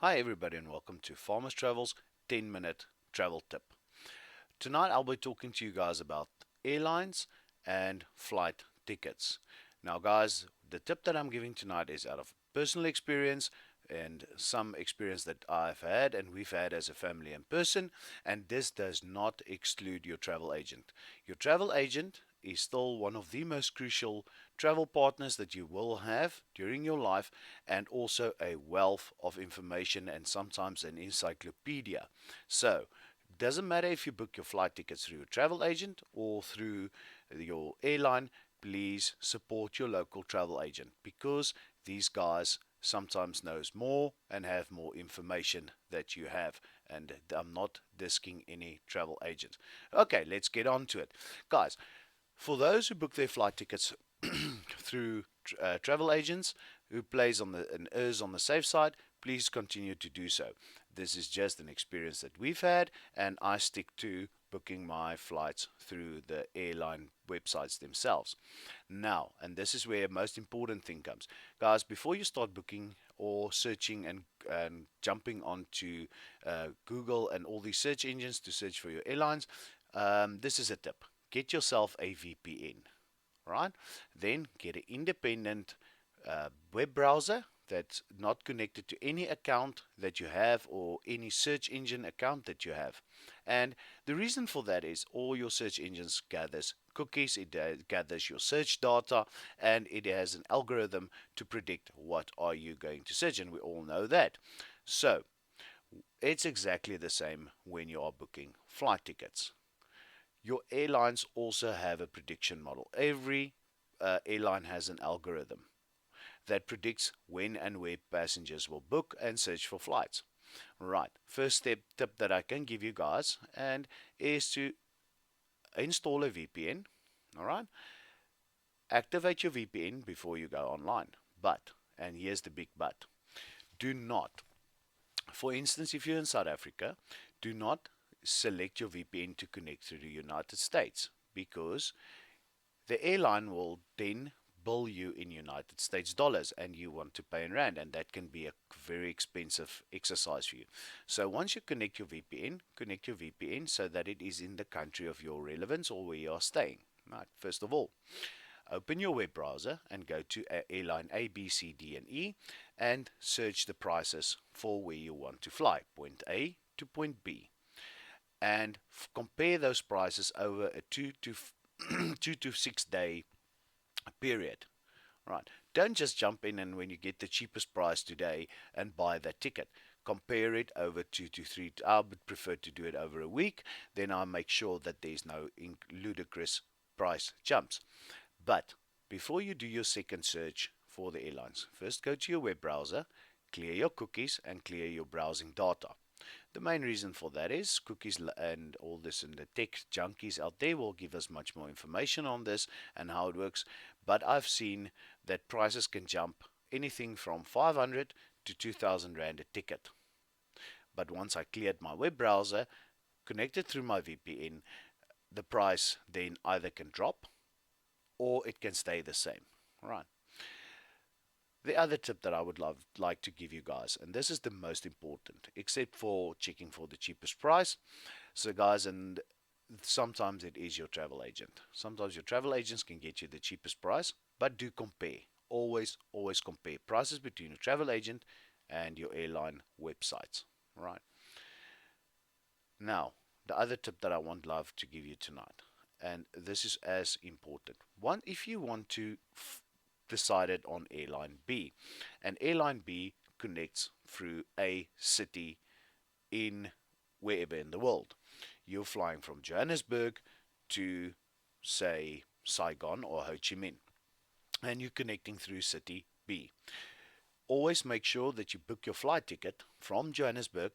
Hi, everybody, and welcome to Farmers Travel's 10-minute travel tip. Tonight, I'll be talking to you guys about airlines and flight tickets. Now, guys, the tip that I'm giving tonight is out of personal experience and some experience that I've had and we've had as a family and person, and this does not exclude your travel agent. Your travel agent is still one of the most crucial travel partners that you will have during your life, and also a wealth of information and sometimes an encyclopedia. So, doesn't matter if you book your flight tickets through a travel agent or through your airline, please support your local travel agent because these guys sometimes knows more and have more information that you have, and I'm not disking any travel agent. Okay, let's get on to it. Guys, for those who book their flight tickets through travel agents who plays on the and is on the safe side, please continue to do so. This is just an experience that we've had, and I stick to booking my flights through the airline websites themselves. Now, and this is where most important thing comes, guys. Before you start booking or searching and jumping onto Google and all these search engines to search for your airlines, this is a tip: get yourself a VPN, right? Then get an independent web browser that's not connected to any account that you have or any search engine account that you have. And the reason for that is all your search engines gathers cookies, it gathers your search data, and it has an algorithm to predict what are you going to search, and we all know that. So it's exactly the same when you are booking flight tickets. Your airlines also have a prediction model. Every airline has an algorithm that predicts when and where passengers will book and search for flights. Right. First tip that I can give you guys and is to install a VPN. All right. Activate your VPN before you go online. But, and here's the big but, do not, for instance, if you're in South Africa, do not select your VPN to connect to the United States because the airline will then bill you in United States dollars and you want to pay in rand, and that can be a very expensive exercise for you. So once you connect your VPN so that it is in the country of your relevance or where you are staying. Right. First of all, open your web browser and go to airline A, B, C, D, and E and search the prices for where you want to fly, point A to point B, and compare those prices over a 2 to 6 day period. Right. Don't just jump in and when you get the cheapest price today and buy that ticket. Compare it over 2 to 3. I would prefer to do it over a week. Then I make sure that there's no ludicrous price jumps. But before you do your second search for the airlines, first go to your web browser, clear your cookies, and clear your browsing data. The main reason for that is cookies and all this and the tech junkies out there will give us much more information on this and how it works. But I've seen that prices can jump anything from 500 to 2000 Rand a ticket. But once I cleared my web browser, connected through my VPN, the price then either can drop or it can stay the same. Right. The other tip that I would like to give you guys, and this is the most important, except for checking for the cheapest price. So, guys, and sometimes it is your travel agent. Sometimes your travel agents can get you the cheapest price, but do compare. Always compare prices between your travel agent and your airline websites. Right. Now, the other tip that I want love to give you tonight, and this is as important. One, if you want to decided on airline B. And airline B connects through a city in wherever in the world. You're flying from Johannesburg to, say, Saigon or Ho Chi Minh, and you're connecting through city B. Always make sure that you book your flight ticket from Johannesburg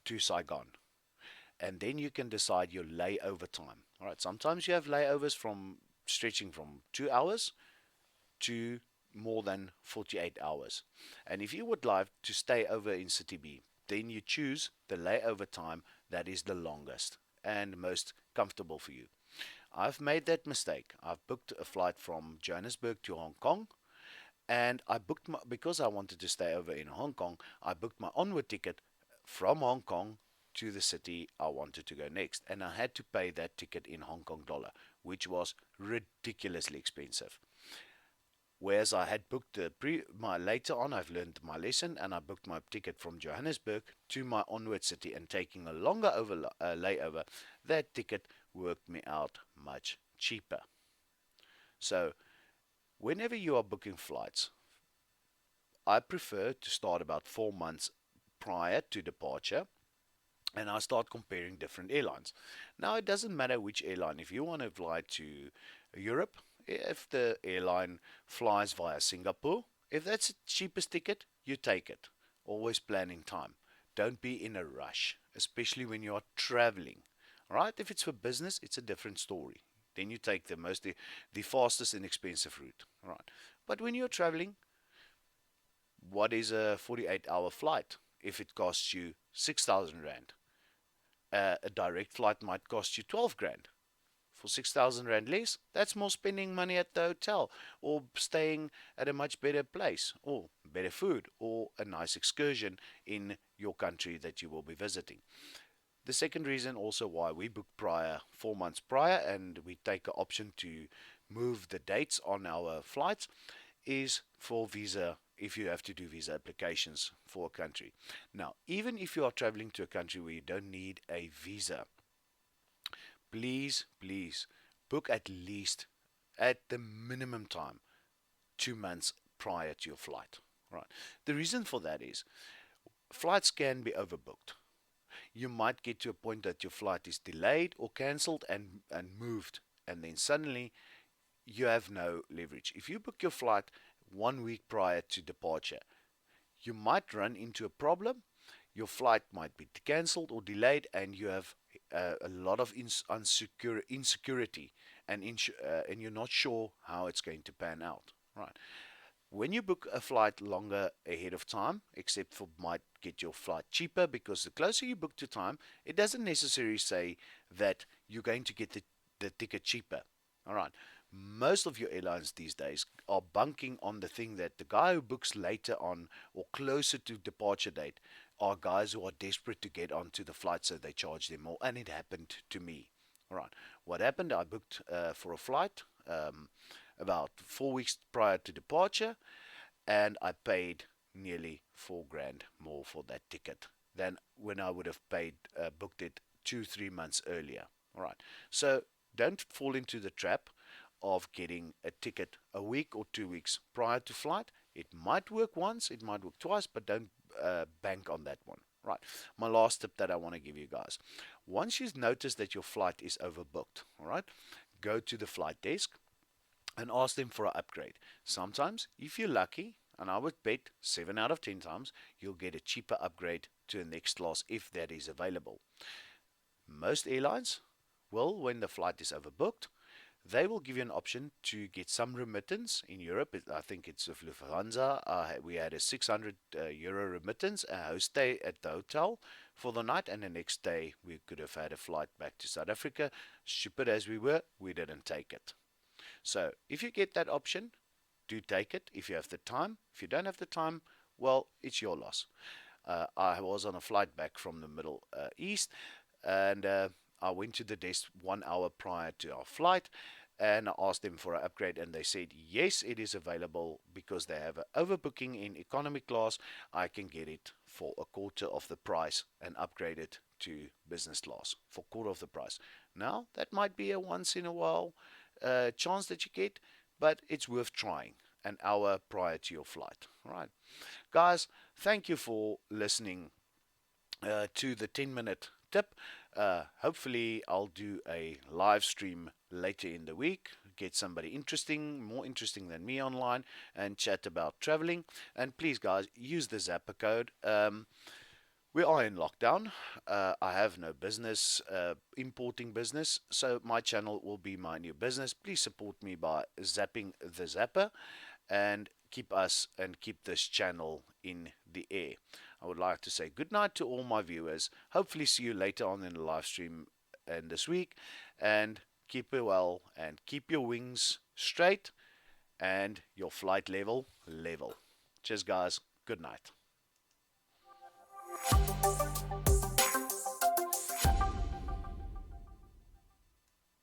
to Saigon, and then you can decide your layover time. All right, sometimes you have layovers from stretching from 2 hours to more than 48 hours. And if you would like to stay over in City B, then you choose the layover time that is the longest and most comfortable for you. I've made that mistake. I've booked a flight from Johannesburg to Hong Kong, And I booked because I wanted to stay over in Hong Kong, I booked my onward ticket from Hong Kong to the city I wanted to go next. And I had to pay that ticket in Hong Kong dollar, which was ridiculously expensive. Whereas I had booked my later on, I've learned my lesson and I booked my ticket from Johannesburg to my onward city and taking a longer layover. That ticket worked me out much cheaper. So whenever you are booking flights, I prefer to start about 4 months prior to departure and I start comparing different airlines. Now, it doesn't matter which airline. If you want to fly to Europe, if the airline flies via Singapore, if that's the cheapest ticket, you take it. Always plan in time. Don't be in a rush, especially when you are traveling. All right? If it's for business, it's a different story. Then you take the fastest and expensive route. All right? But when you're traveling, what is a 48-hour flight? If it costs you 6,000 rand, a direct flight might cost you 12 grand. For 6,000 rand less, that's more spending money at the hotel or staying at a much better place or better food or a nice excursion in your country that you will be visiting. The second reason also why we book prior, 4 months prior, and we take an option to move the dates on our flights is for visa if you have to do visa applications for a country. Now, even if you are traveling to a country where you don't need a visa, please book at least at the minimum time 2 months prior to your flight. Right. The reason for that is flights can be overbooked. You might get to a point that your flight is delayed or cancelled and moved, and then suddenly you have no leverage. If you book your flight 1 week prior to departure, you might run into a problem. Your flight might be cancelled or delayed, and you have a lot of insecurity, and you're not sure how it's going to pan out. Right. When you book a flight longer ahead of time, except for might get your flight cheaper because the closer you book to time, it doesn't necessarily say that you're going to get the ticket cheaper. All right. Most of your airlines these days are bunking on the thing that the guy who books later on or closer to departure date are guys who are desperate to get onto the flight, so they charge them more. And it happened to me. All right. What happened? I booked for a flight about 4 weeks prior to departure, and I paid nearly 4 grand more for that ticket than when I would have paid booked it 2 3 months earlier. All right. So don't fall into the trap of getting a ticket a week or 2 weeks prior to flight. It might work once, it might work twice, but don't bank on that one. Right. My last tip that I want to give you guys. Once you notice that your flight is overbooked, all right, go to the flight desk and ask them for an upgrade. Sometimes, if you're lucky, and I would bet 7 out of 10 times, you'll get a cheaper upgrade to the next class if that is available. Most airlines will, when the flight is overbooked, they will give you an option to get some remittance. In Europe, I think it's with Lufthansa. We had a 600 euro remittance, a host stay at the hotel for the night, and the next day we could have had a flight back to South Africa. Stupid as we were, we didn't take it. So if you get that option, do take it if you have the time. If you don't have the time, well, it's your loss. I was on a flight back from the Middle East, and I went to the desk 1 hour prior to our flight, and I asked them for an upgrade, and they said yes, it is available because they have an overbooking in economy class. I can get it for a quarter of the price and upgrade it to business class for quarter of the price. Now that might be a once in a while chance that you get, but it's worth trying an hour prior to your flight. All right, guys, thank you for listening to the 10-minute tip. Hopefully, I'll do a live stream later in the week. Get somebody interesting, more interesting than me online, and chat about traveling. And please, guys, use the Zapper code. We are in lockdown. I have no business, importing business, so my channel will be my new business. Please support me by zapping the Zapper and keep this channel in the air. I would like to say good night to all my viewers. Hopefully see you later on in the live stream and this week, and keep it well and keep your wings straight and your flight level level. Cheers, guys. Good night.